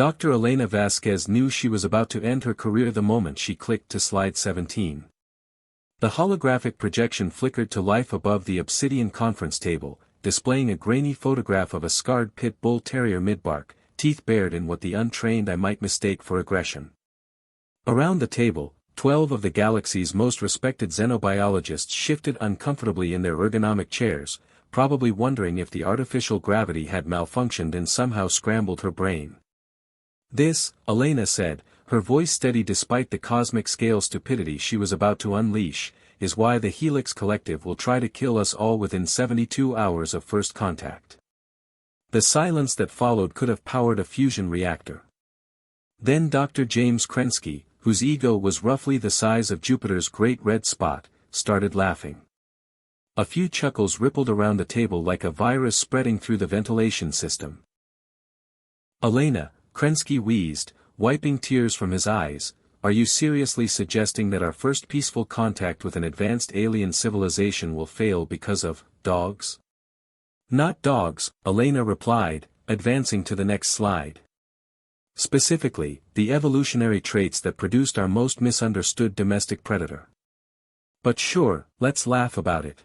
Dr. Elena Vasquez knew she was about to end her career the moment she clicked to slide 17. The holographic projection flickered to life above the obsidian conference table, displaying a grainy photograph of a scarred pit bull terrier mid-bark, teeth bared in what the untrained eye might mistake for aggression. Around the table, 12 of the galaxy's most respected xenobiologists shifted uncomfortably in their ergonomic chairs, probably wondering if the artificial gravity had malfunctioned and somehow scrambled her brain. "This," Elena said, her voice steady despite the cosmic scale stupidity she was about to unleash, "is why the Helix Collective will try to kill us all within 72 hours of first contact." The silence that followed could have powered a fusion reactor. Then Dr. James Krensky, whose ego was roughly the size of Jupiter's great red spot, started laughing. A few chuckles rippled around the table like a virus spreading through the ventilation system. "Elena," Krensky wheezed, wiping tears from his eyes, "are you seriously suggesting that our first peaceful contact with an advanced alien civilization will fail because of dogs?" "Not dogs," Elena replied, advancing to the next slide. "Specifically, the evolutionary traits that produced our most misunderstood domestic predator. But sure, let's laugh about it.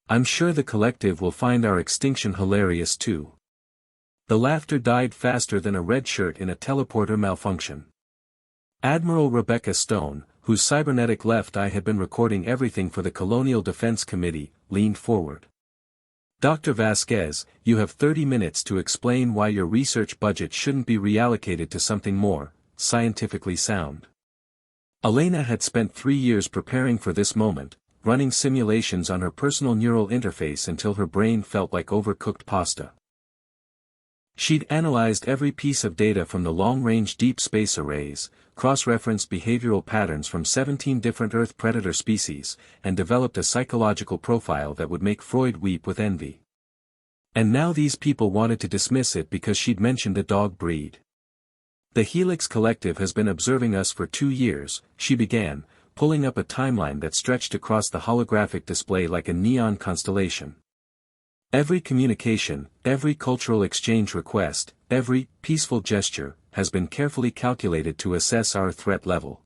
I'm sure the collective will find our extinction hilarious too." The laughter died faster than a red shirt in a teleporter malfunction. Admiral Rebecca Stone, whose cybernetic left eye had been recording everything for the Colonial Defense Committee, leaned forward. "Dr. Vasquez, you have 30 minutes to explain why your research budget shouldn't be reallocated to something more scientifically sound." Elena had spent 3 years preparing for this moment, running simulations on her personal neural interface until her brain felt like overcooked pasta. She'd analyzed every piece of data from the long-range deep space arrays, cross-referenced behavioral patterns from 17 different Earth predator species, and developed a psychological profile that would make Freud weep with envy. And now these people wanted to dismiss it because she'd mentioned a dog breed. "The Helix Collective has been observing us for 2 years, she began, pulling up a timeline that stretched across the holographic display like a neon constellation. "Every communication, every cultural exchange request, every peaceful gesture, has been carefully calculated to assess our threat level.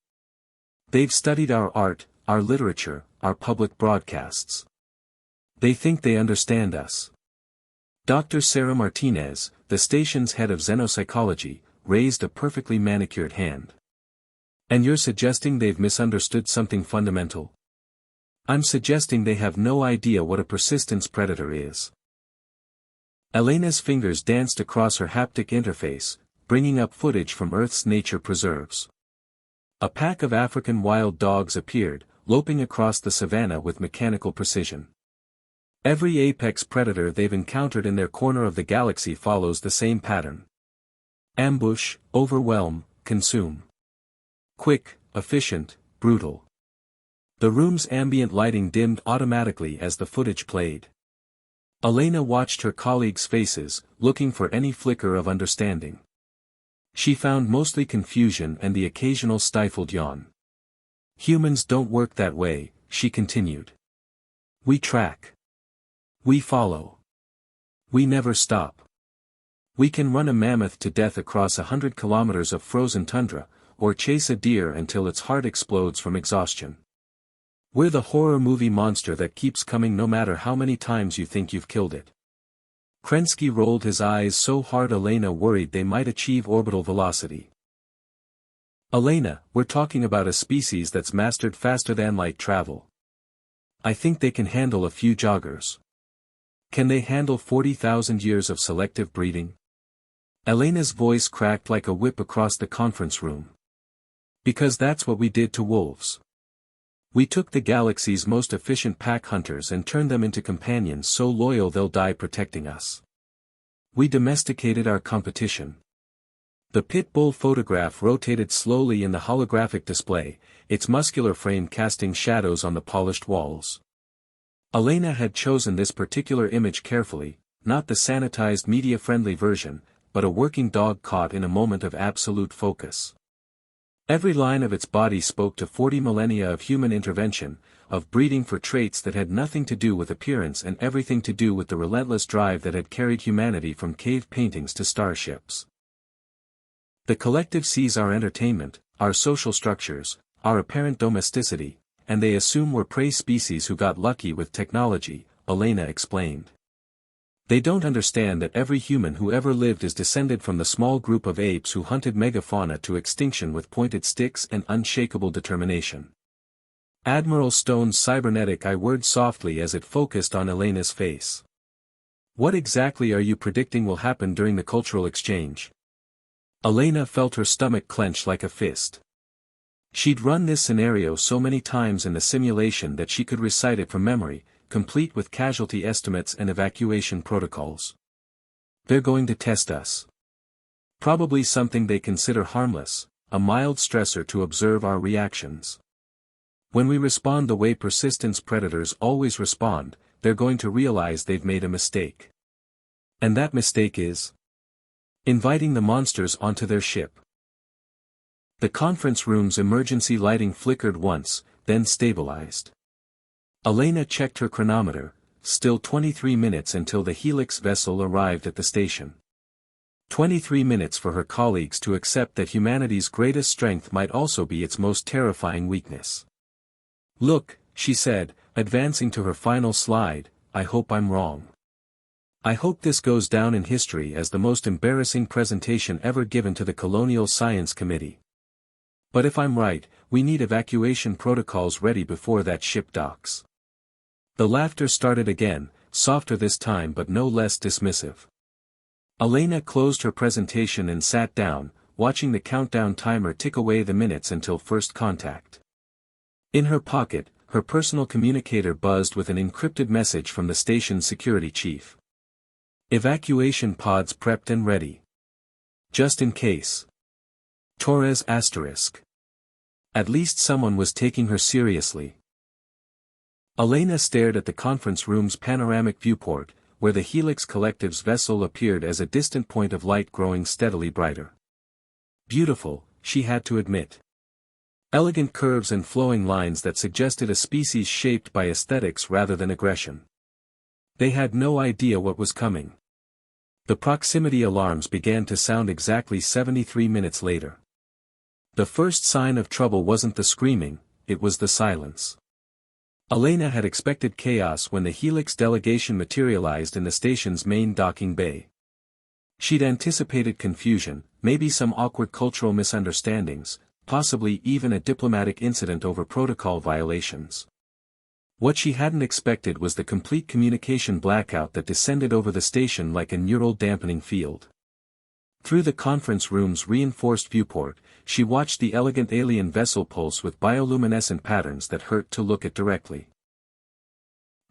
They've studied our art, our literature, our public broadcasts. They think they understand us." Dr. Sarah Martinez, the station's head of xenopsychology, raised a perfectly manicured hand. "And you're suggesting they've misunderstood something fundamental?" "I'm suggesting they have no idea what a persistence predator is." Elena's fingers danced across her haptic interface, bringing up footage from Earth's nature preserves. A pack of African wild dogs appeared, loping across the savanna with mechanical precision. Every apex predator they've encountered in their corner of the galaxy follows the same pattern. Ambush, overwhelm, consume. Quick, efficient, brutal. The room's ambient lighting dimmed automatically as the footage played. Elena watched her colleagues' faces, looking for any flicker of understanding. She found mostly confusion and the occasional stifled yawn. "Humans don't work that way," she continued. "We track. We follow. We never stop. We can run a mammoth to death across 100 kilometers of frozen tundra, or chase a deer until its heart explodes from exhaustion. We're the horror movie monster that keeps coming no matter how many times you think you've killed it." Krensky rolled his eyes so hard Elena worried they might achieve orbital velocity. "Elena, we're talking about a species that's mastered faster-than-light travel. I think they can handle a few joggers. Can they handle 40,000 years of selective breeding?" Elena's voice cracked like a whip across the conference room. "Because that's what we did to wolves. We took the galaxy's most efficient pack hunters and turned them into companions so loyal they'll die protecting us. We domesticated our competition." The Pitbull photograph rotated slowly in the holographic display, its muscular frame casting shadows on the polished walls. Elena had chosen this particular image carefully, not the sanitized media-friendly version, but a working dog caught in a moment of absolute focus. Every line of its body spoke to 40 millennia of human intervention, of breeding for traits that had nothing to do with appearance and everything to do with the relentless drive that had carried humanity from cave paintings to starships. The collective sees our entertainment, our social structures, our apparent domesticity, and they assume we're prey species who got lucky with technology, Elena explained. They don't understand that every human who ever lived is descended from the small group of apes who hunted megafauna to extinction with pointed sticks and unshakable determination. Admiral Stone's cybernetic eye whirred softly as it focused on Elena's face. What exactly are you predicting will happen during the cultural exchange? Elena felt her stomach clench like a fist. She'd run this scenario so many times in the simulation that she could recite it from memory, complete with casualty estimates and evacuation protocols. They're going to test us. Probably something they consider harmless, a mild stressor to observe our reactions. When we respond the way persistence predators always respond, they're going to realize they've made a mistake. And that mistake is inviting the monsters onto their ship. The conference room's emergency lighting flickered once, then stabilized. Elena checked her chronometer, still 23 minutes until the Helix vessel arrived at the station. 23 minutes for her colleagues to accept that humanity's greatest strength might also be its most terrifying weakness. Look, she said, advancing to her final slide, I hope I'm wrong. I hope this goes down in history as the most embarrassing presentation ever given to the Colonial Science Committee. But if I'm right, we need evacuation protocols ready before that ship docks. The laughter started again, softer this time but no less dismissive. Elena closed her presentation and sat down, watching the countdown timer tick away the minutes until first contact. In her pocket, her personal communicator buzzed with an encrypted message from the station's security chief. Evacuation pods prepped and ready. Just in case. Torres asterisk. At least someone was taking her seriously. Elena stared at the conference room's panoramic viewport, where the Helix Collective's vessel appeared as a distant point of light growing steadily brighter. Beautiful, she had to admit. Elegant curves and flowing lines that suggested a species shaped by aesthetics rather than aggression. They had no idea what was coming. The proximity alarms began to sound exactly 73 minutes later. The first sign of trouble wasn't the screaming, it was the silence. Elena had expected chaos when the Helix delegation materialized in the station's main docking bay. She'd anticipated confusion, maybe some awkward cultural misunderstandings, possibly even a diplomatic incident over protocol violations. What she hadn't expected was the complete communication blackout that descended over the station like a neural dampening field. Through the conference room's reinforced viewport, she watched the elegant alien vessel pulse with bioluminescent patterns that hurt to look at directly.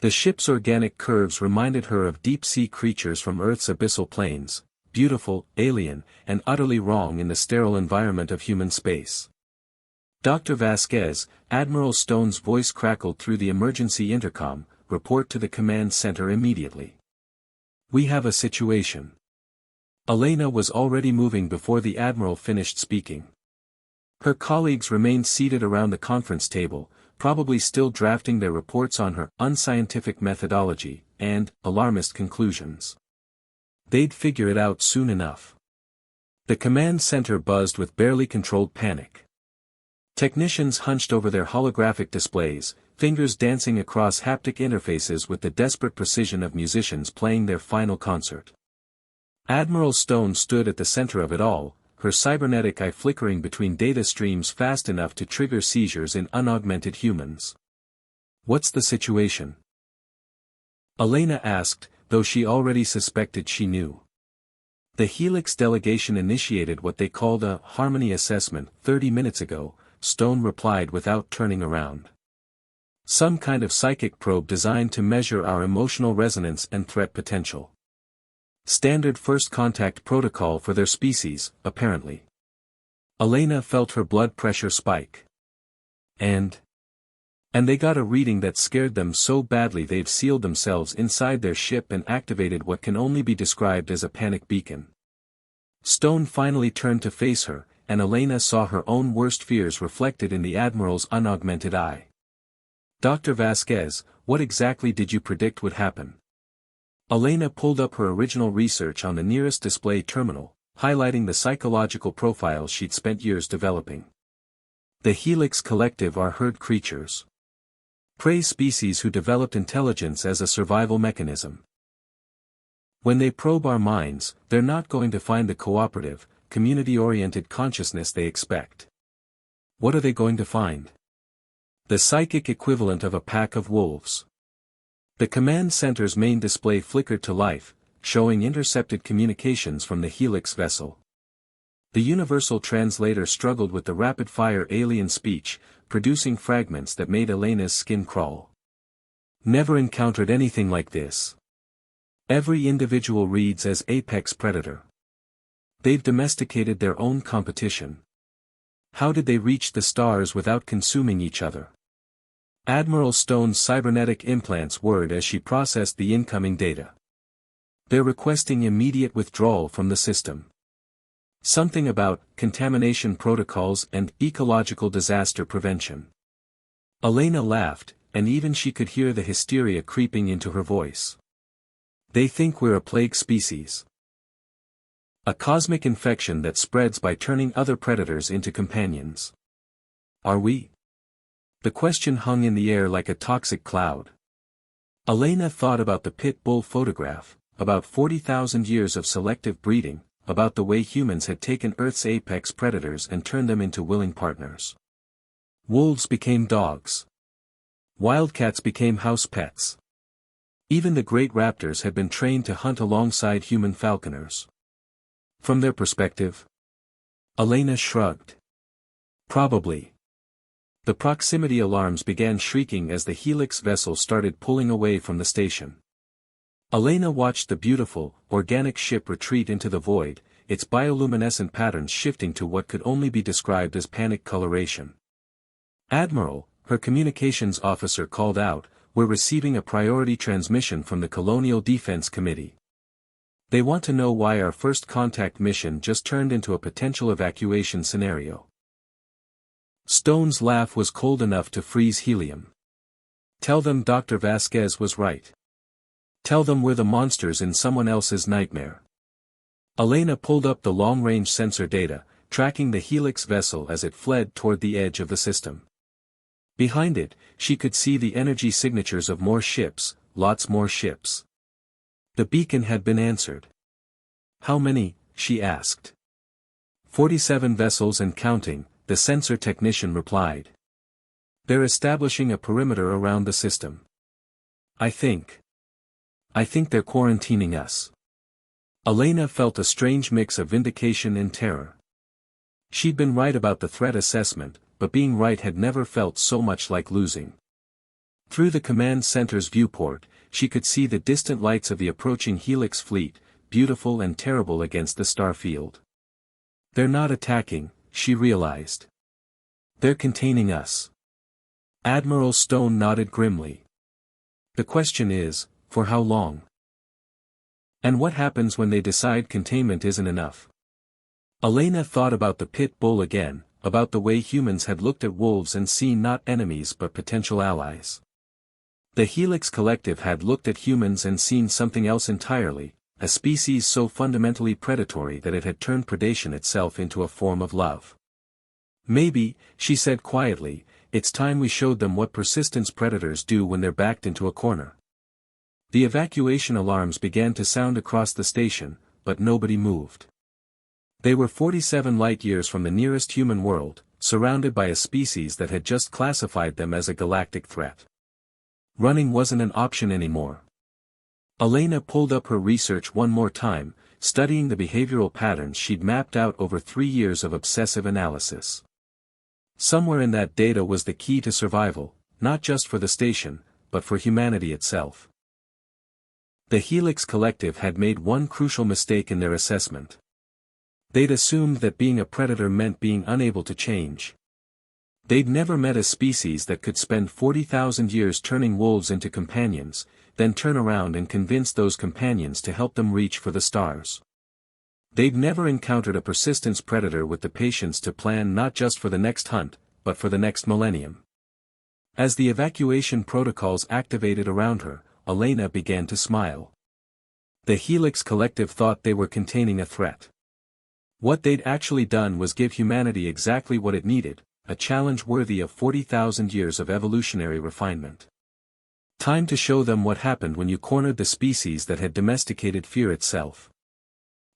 The ship's organic curves reminded her of deep-sea creatures from Earth's abyssal plains, beautiful, alien, and utterly wrong in the sterile environment of human space. Dr. Vasquez, Admiral Stone's voice crackled through the emergency intercom, report to the command center immediately. We have a situation. Elena was already moving before the Admiral finished speaking. Her colleagues remained seated around the conference table, probably still drafting their reports on her unscientific methodology and alarmist conclusions. They'd figure it out soon enough. The command center buzzed with barely controlled panic. Technicians hunched over their holographic displays, fingers dancing across haptic interfaces with the desperate precision of musicians playing their final concert. Admiral Stone stood at the center of it all, her cybernetic eye flickering between data streams fast enough to trigger seizures in unaugmented humans. What's the situation? Elena asked, though she already suspected she knew. The Helix delegation initiated what they called a harmony assessment 30 minutes ago, Stone replied without turning around. Some kind of psychic probe designed to measure our emotional resonance and threat potential. Standard first contact protocol for their species, apparently. Elena felt her blood pressure spike. And they got a reading that scared them so badly they've sealed themselves inside their ship and activated what can only be described as a panic beacon. Stone finally turned to face her, and Elena saw her own worst fears reflected in the Admiral's unaugmented eye. Dr. Vasquez, what exactly did you predict would happen? Elena pulled up her original research on the nearest display terminal, highlighting the psychological profiles she'd spent years developing. The Helix Collective are herd creatures. Prey species who developed intelligence as a survival mechanism. When they probe our minds, they're not going to find the cooperative, community-oriented consciousness they expect. What are they going to find? The psychic equivalent of a pack of wolves. The command center's main display flickered to life, showing intercepted communications from the Helix vessel. The universal translator struggled with the rapid-fire alien speech, producing fragments that made Elena's skin crawl. Never encountered anything like this. Every individual reads as apex predator. They've domesticated their own competition. How did they reach the stars without consuming each other? Admiral Stone's cybernetic implants whirred as she processed the incoming data. They're requesting immediate withdrawal from the system. Something about contamination protocols and ecological disaster prevention. Elena laughed, and even she could hear the hysteria creeping into her voice. They think we're a plague species. A cosmic infection that spreads by turning other predators into companions. Are we? The question hung in the air like a toxic cloud. Elena thought about the Pitbull photograph, about 40,000 years of selective breeding, about the way humans had taken Earth's apex predators and turned them into willing partners. Wolves became dogs. Wildcats became house pets. Even the great raptors had been trained to hunt alongside human falconers. From their perspective? Elena shrugged. Probably. The proximity alarms began shrieking as the Helix vessel started pulling away from the station. Elena watched the beautiful, organic ship retreat into the void, its bioluminescent patterns shifting to what could only be described as panic coloration. "Admiral," her communications officer called out, "we're receiving a priority transmission from the Colonial Defense Committee. They want to know why our first contact mission just turned into a potential evacuation scenario." Stone's laugh was cold enough to freeze helium. "Tell them Dr. Vasquez was right. Tell them we're the monsters in someone else's nightmare." Elena pulled up the long-range sensor data, tracking the Helix vessel as it fled toward the edge of the system. Behind it, she could see the energy signatures of more ships, lots more ships. The beacon had been answered. "How many?" she asked. 47 vessels and counting," the sensor technician replied. "They're establishing a perimeter around the system. I think they're quarantining us." Elena felt a strange mix of vindication and terror. She'd been right about the threat assessment, but being right had never felt so much like losing. Through the command center's viewport, she could see the distant lights of the approaching Helix fleet, beautiful and terrible against the star field. "They're not attacking," she realized. "They're containing us." Admiral Stone nodded grimly. "The question is, for how long? And what happens when they decide containment isn't enough?" Elena thought about the Pitbull again, about the way humans had looked at wolves and seen not enemies but potential allies. The Helix Collective had looked at humans and seen something else entirely, a species so fundamentally predatory that it had turned predation itself into a form of love. "Maybe," she said quietly, "it's time we showed them what persistence predators do when they're backed into a corner." The evacuation alarms began to sound across the station, but nobody moved. They were 47 light-years from the nearest human world, surrounded by a species that had just classified them as a galactic threat. Running wasn't an option anymore. Elena pulled up her research one more time, studying the behavioral patterns she'd mapped out over 3 years of obsessive analysis. Somewhere in that data was the key to survival, not just for the station, but for humanity itself. The Helix Collective had made one crucial mistake in their assessment. They'd assumed that being a predator meant being unable to change. They'd never met a species that could spend 40,000 years turning wolves into companions, then turn around and convince those companions to help them reach for the stars. They'd never encountered a persistence predator with the patience to plan not just for the next hunt, but for the next millennium. As the evacuation protocols activated around her, Elena began to smile. The Helix Collective thought they were containing a threat. What they'd actually done was give humanity exactly what it needed, a challenge worthy of 40,000 years of evolutionary refinement. Time to show them what happened when you cornered the species that had domesticated fear itself.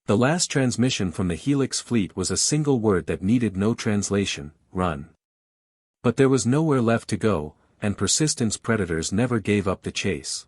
The last transmission from the Helix fleet was a single word that needed no translation: run. But there was nowhere left to go, and persistence predators never gave up the chase.